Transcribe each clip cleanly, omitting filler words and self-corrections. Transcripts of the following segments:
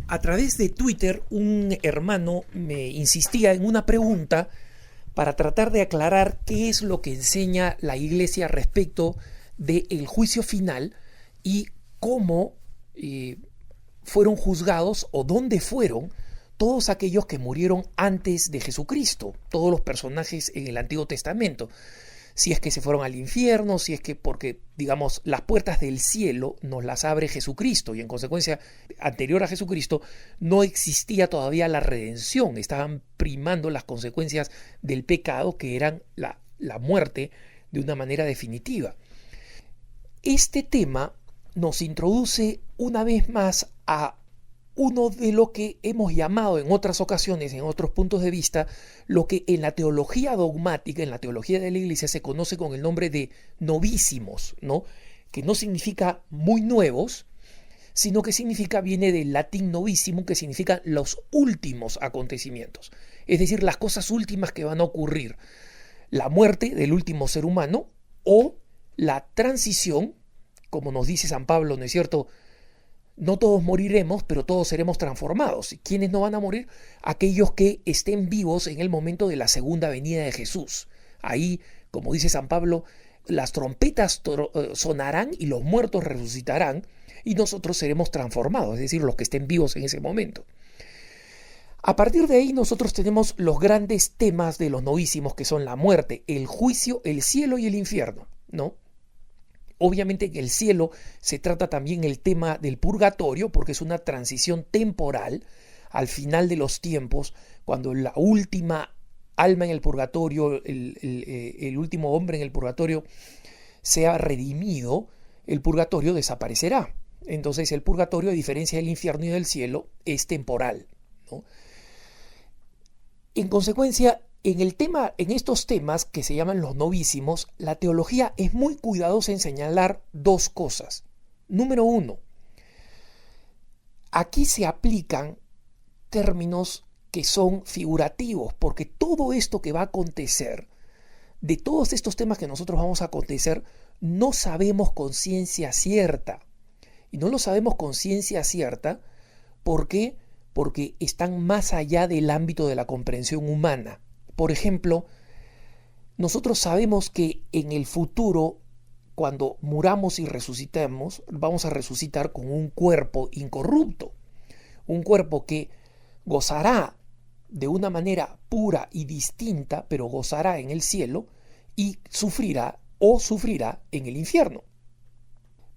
A través de Twitter, un hermano me insistía en una pregunta para tratar de aclarar qué es lo que enseña la Iglesia respecto del juicio final y cómo fueron juzgados o dónde fueron todos aquellos que murieron antes de Jesucristo, todos los personajes en el Antiguo Testamento. Si es que se fueron al infierno, si es que porque, digamos, las puertas del cielo nos las abre Jesucristo y en consecuencia, anterior a Jesucristo, no existía todavía la redención, estaban primando las consecuencias del pecado que eran la muerte de una manera definitiva. Este tema nos introduce una vez más a uno de lo que hemos llamado en otras ocasiones, en otros puntos de vista, lo que en la teología dogmática, en la teología de la Iglesia, se conoce con el nombre de novísimos, ¿no? Que no significa muy nuevos, sino que viene del latín novísimo, que significa los últimos acontecimientos, es decir, las cosas últimas que van a ocurrir, la muerte del último ser humano o la transición, como nos dice San Pablo, ¿no es cierto?, no todos moriremos, pero todos seremos transformados. ¿Y quiénes no van a morir? Aquellos que estén vivos en el momento de la segunda venida de Jesús. Ahí, como dice San Pablo, las trompetas sonarán y los muertos resucitarán y nosotros seremos transformados, es decir, los que estén vivos en ese momento. A partir de ahí nosotros tenemos los grandes temas de los novísimos, que son la muerte, el juicio, el cielo y el infierno, ¿no? Obviamente en el cielo se trata también el tema del purgatorio, porque es una transición temporal al final de los tiempos, cuando la última alma en el purgatorio, el último hombre en el purgatorio sea redimido, el purgatorio desaparecerá. Entonces el purgatorio, a diferencia del infierno y del cielo, es temporal, ¿no? En consecuencia, en estos temas que se llaman los novísimos, la teología es muy cuidadosa en señalar dos cosas. Número uno, aquí se aplican términos que son figurativos, porque todo esto que va a acontecer, de todos estos temas que nosotros vamos a acontecer, no sabemos con ciencia cierta. Y no lo sabemos con ciencia cierta, ¿por qué? Porque están más allá del ámbito de la comprensión humana. Por ejemplo, nosotros sabemos que en el futuro, cuando muramos y resucitemos, vamos a resucitar con un cuerpo incorrupto, un cuerpo que gozará de una manera pura y distinta, pero gozará en el cielo y sufrirá en el infierno.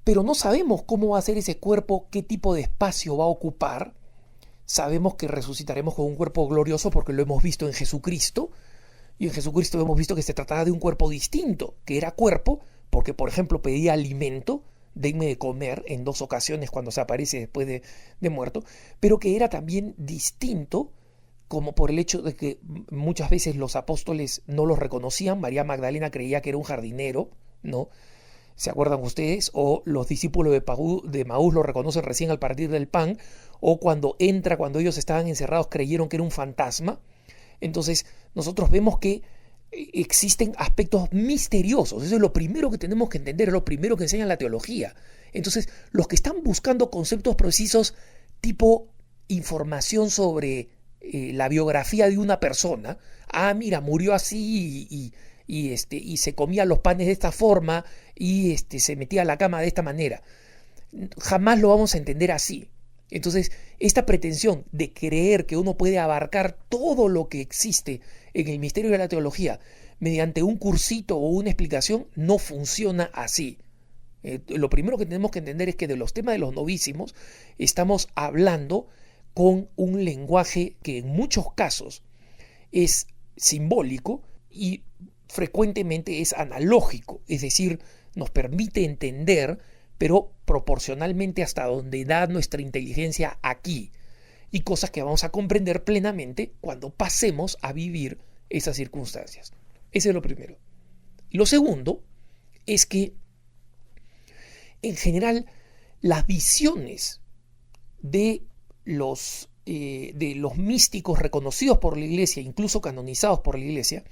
Pero no sabemos cómo va a ser ese cuerpo, qué tipo de espacio va a ocupar. Sabemos que resucitaremos con un cuerpo glorioso porque lo hemos visto en Jesucristo, y en Jesucristo hemos visto que se trataba de un cuerpo distinto, que era cuerpo porque, por ejemplo, pedía alimento, denme de comer, en 2 ocasiones cuando se aparece después de muerto, pero que era también distinto, como por el hecho de que muchas veces los apóstoles no los reconocían. María Magdalena creía que era un jardinero, ¿no? ¿Se acuerdan ustedes? O los discípulos de Maús lo reconocen recién al partir del pan, o cuando ellos estaban encerrados, creyeron que era un fantasma. Entonces nosotros vemos que existen aspectos misteriosos. Eso es lo primero que tenemos que entender, es lo primero que enseña la teología. Entonces, los que están buscando conceptos precisos tipo información sobre la biografía de una persona, mira, murió así y se comía los panes de esta forma y se metía a la cama de esta manera, jamás lo vamos a entender así. Entonces, esta pretensión de creer que uno puede abarcar todo lo que existe en el misterio de la teología mediante un cursito o una explicación no funciona así. Lo primero que tenemos que entender es que de los temas de los novísimos estamos hablando con un lenguaje que en muchos casos es simbólico y frecuentemente es analógico, es decir, nos permite entender, pero proporcionalmente hasta donde da nuestra inteligencia aquí, y cosas que vamos a comprender plenamente cuando pasemos a vivir esas circunstancias. Ese es lo primero. Lo segundo es que, en general, las visiones de los místicos reconocidos por la Iglesia, incluso canonizados por la Iglesia,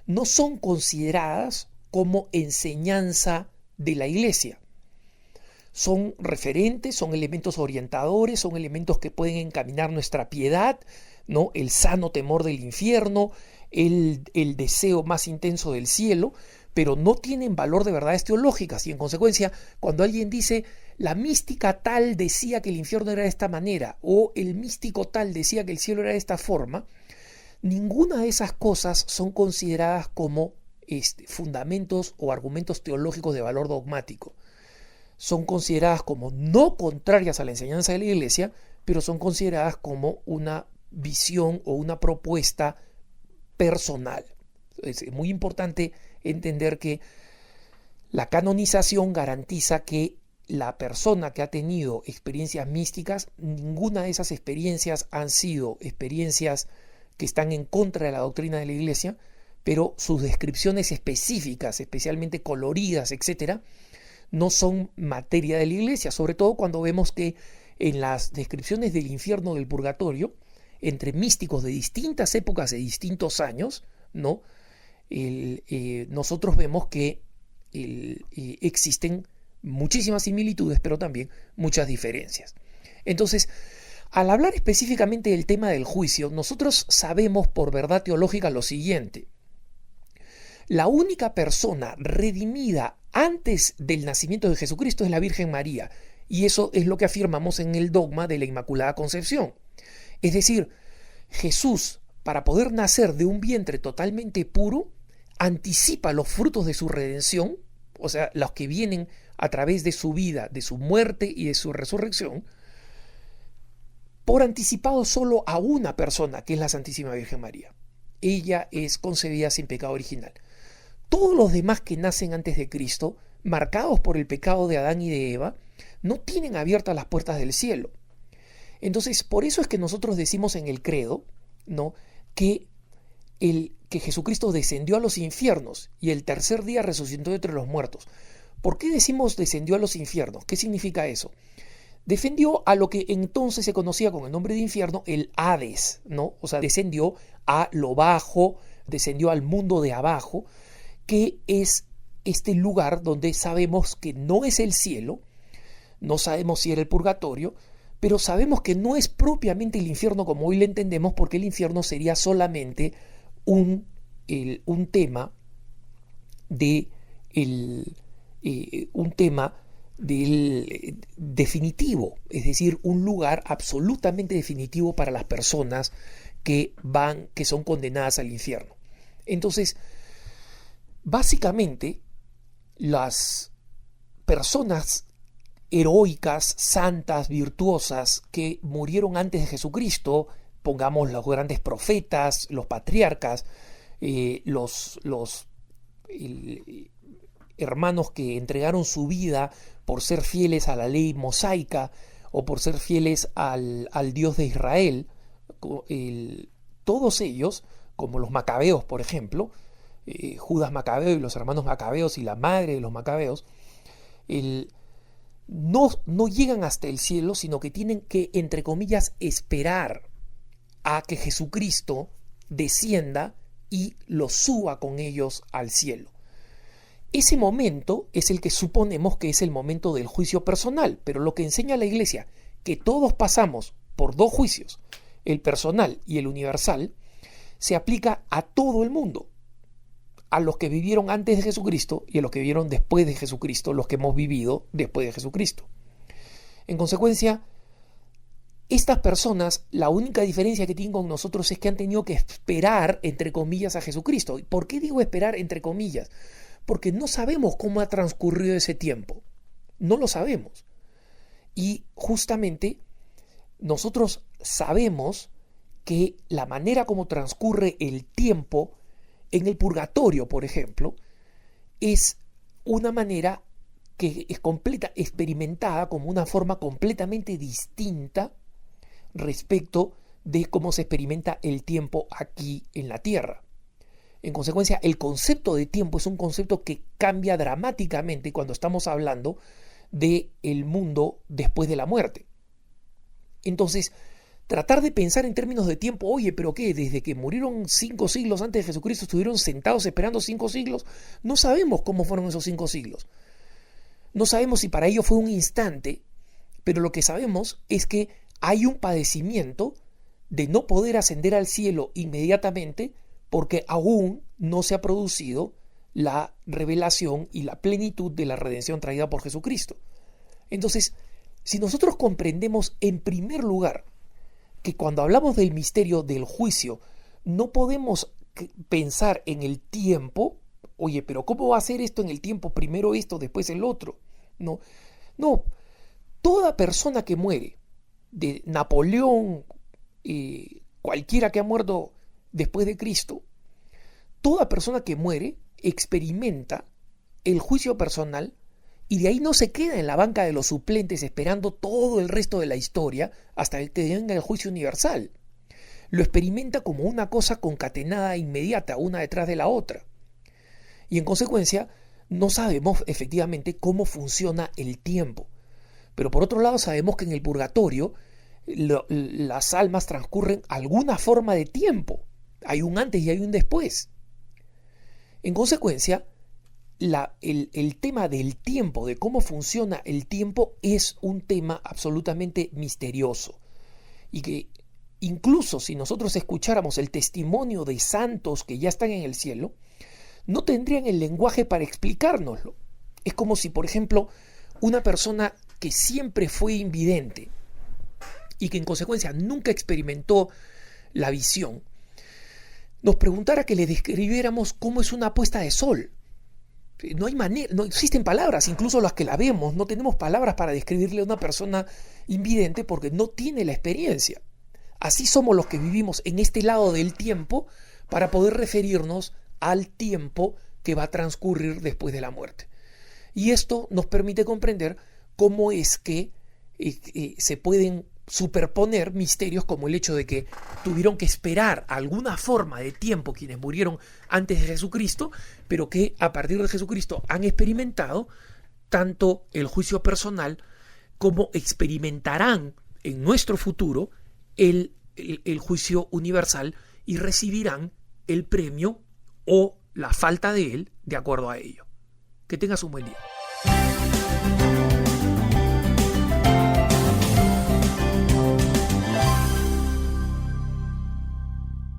no son consideradas como enseñanza de la Iglesia. son referentes, son elementos orientadores, son elementos que pueden encaminar nuestra piedad, ¿no? El sano temor del infierno, el deseo más intenso del cielo, pero no tienen valor de verdades teológicas. Y en consecuencia, cuando alguien dice la mística tal decía que el infierno era de esta manera, o el místico tal decía que el cielo era de esta forma, ninguna de esas cosas son consideradas como fundamentos o argumentos teológicos de valor dogmático. Son consideradas como no contrarias a la enseñanza de la Iglesia, pero son consideradas como una visión o una propuesta personal. Es muy importante entender que la canonización garantiza que la persona que ha tenido experiencias místicas, ninguna de esas experiencias han sido experiencias que están en contra de la doctrina de la Iglesia, pero sus descripciones específicas, especialmente coloridas, etcétera, no son materia de la Iglesia, sobre todo cuando vemos que en las descripciones del infierno, del purgatorio, entre místicos de distintas épocas, de distintos años, ¿no? Nosotros vemos que existen muchísimas similitudes, pero también muchas diferencias. Entonces, al hablar específicamente del tema del juicio, nosotros sabemos por verdad teológica lo siguiente: la única persona redimida antes del nacimiento de Jesucristo es la Virgen María, y eso es lo que afirmamos en el dogma de la Inmaculada Concepción. Es decir, Jesús, para poder nacer de un vientre totalmente puro, anticipa los frutos de su redención, o sea, los que vienen a través de su vida, de su muerte y de su resurrección, por anticipado solo a una persona, que es la Santísima Virgen María. Ella es concebida sin pecado original. Todos los demás que nacen antes de Cristo, marcados por el pecado de Adán y de Eva, no tienen abiertas las puertas del cielo. Entonces, por eso es que nosotros decimos en el credo, ¿no?, que Jesucristo descendió a los infiernos y el tercer día resucitó entre los muertos. ¿Por qué decimos descendió a los infiernos? ¿Qué significa eso? Defendió a lo que entonces se conocía con el nombre de infierno, el Hades, ¿no? O sea, descendió a lo bajo, descendió al mundo de abajo, que es este lugar donde sabemos que no es el cielo, no sabemos si era el purgatorio, pero sabemos que no es propiamente el infierno como hoy le entendemos, porque el infierno sería solamente un tema del definitivo, es decir, un lugar absolutamente definitivo para las personas que son condenadas al infierno. Entonces, básicamente, las personas heroicas, santas, virtuosas, que murieron antes de Jesucristo, pongamos los grandes profetas, los patriarcas, los hermanos que entregaron su vida por ser fieles a la ley mosaica o por ser fieles al Dios de Israel, todos ellos, como los macabeos, por ejemplo, Judas Macabeo y los hermanos Macabeos y la madre de los Macabeos, no llegan hasta el cielo, sino que tienen que, entre comillas, esperar a que Jesucristo descienda y los suba con ellos al cielo. Ese momento es el que suponemos que es el momento del juicio personal, pero lo que enseña la Iglesia, que todos pasamos por dos juicios, el personal y el universal, se aplica a todo el mundo, a los que vivieron antes de Jesucristo y a los que vivieron después de Jesucristo, los que hemos vivido después de Jesucristo. En consecuencia, estas personas, la única diferencia que tienen con nosotros es que han tenido que esperar, entre comillas, a Jesucristo. ¿Por qué digo esperar, entre comillas? Porque no sabemos cómo ha transcurrido ese tiempo. No lo sabemos. Y justamente nosotros sabemos que la manera como transcurre el tiempo en el purgatorio, por ejemplo, es una manera que es experimentada como una forma completamente distinta respecto de cómo se experimenta el tiempo aquí en la Tierra. En consecuencia, el concepto de tiempo es un concepto que cambia dramáticamente cuando estamos hablando del mundo después de la muerte. Entonces, tratar de pensar en términos de tiempo, oye, pero ¿qué? Desde que murieron 5 siglos antes de Jesucristo estuvieron sentados esperando 5 siglos, no sabemos cómo fueron esos 5 siglos. No sabemos si para ellos fue un instante, pero lo que sabemos es que hay un padecimiento de no poder ascender al cielo inmediatamente porque aún no se ha producido la revelación y la plenitud de la redención traída por Jesucristo. Entonces, si nosotros comprendemos en primer lugar que cuando hablamos del misterio del juicio, no podemos pensar en el tiempo, oye, pero ¿cómo va a ser esto en el tiempo? Primero esto, después el otro. No, no, toda persona que muere, de Napoleón, cualquiera que ha muerto después de Cristo, toda persona que muere experimenta el juicio personal y de ahí no se queda en la banca de los suplentes esperando todo el resto de la historia hasta que venga el juicio universal. Lo experimenta como una cosa concatenada inmediata, una detrás de la otra. Y en consecuencia, no sabemos efectivamente cómo funciona el tiempo. Pero por otro lado, sabemos que en el purgatorio las almas transcurren alguna forma de tiempo. Hay un antes y hay un después. En consecuencia, el tema del tiempo, de cómo funciona el tiempo, es un tema absolutamente misterioso. Y que incluso si nosotros escucháramos el testimonio de santos que ya están en el cielo, no tendrían el lenguaje para explicárnoslo. Es como si, por ejemplo, una persona que siempre fue invidente y que en consecuencia nunca experimentó la visión, nos preguntara que le describiéramos cómo es una puesta de sol. No hay manera, no existen palabras, incluso las que la vemos, no tenemos palabras para describirle a una persona invidente porque no tiene la experiencia. Así somos los que vivimos en este lado del tiempo para poder referirnos al tiempo que va a transcurrir después de la muerte. Y esto nos permite comprender cómo es que se pueden superponer misterios como el hecho de que tuvieron que esperar alguna forma de tiempo quienes murieron antes de Jesucristo, pero que a partir de Jesucristo han experimentado tanto el juicio personal como experimentarán en nuestro futuro el juicio universal y recibirán el premio o la falta de él de acuerdo a ello. Que tengas un buen día.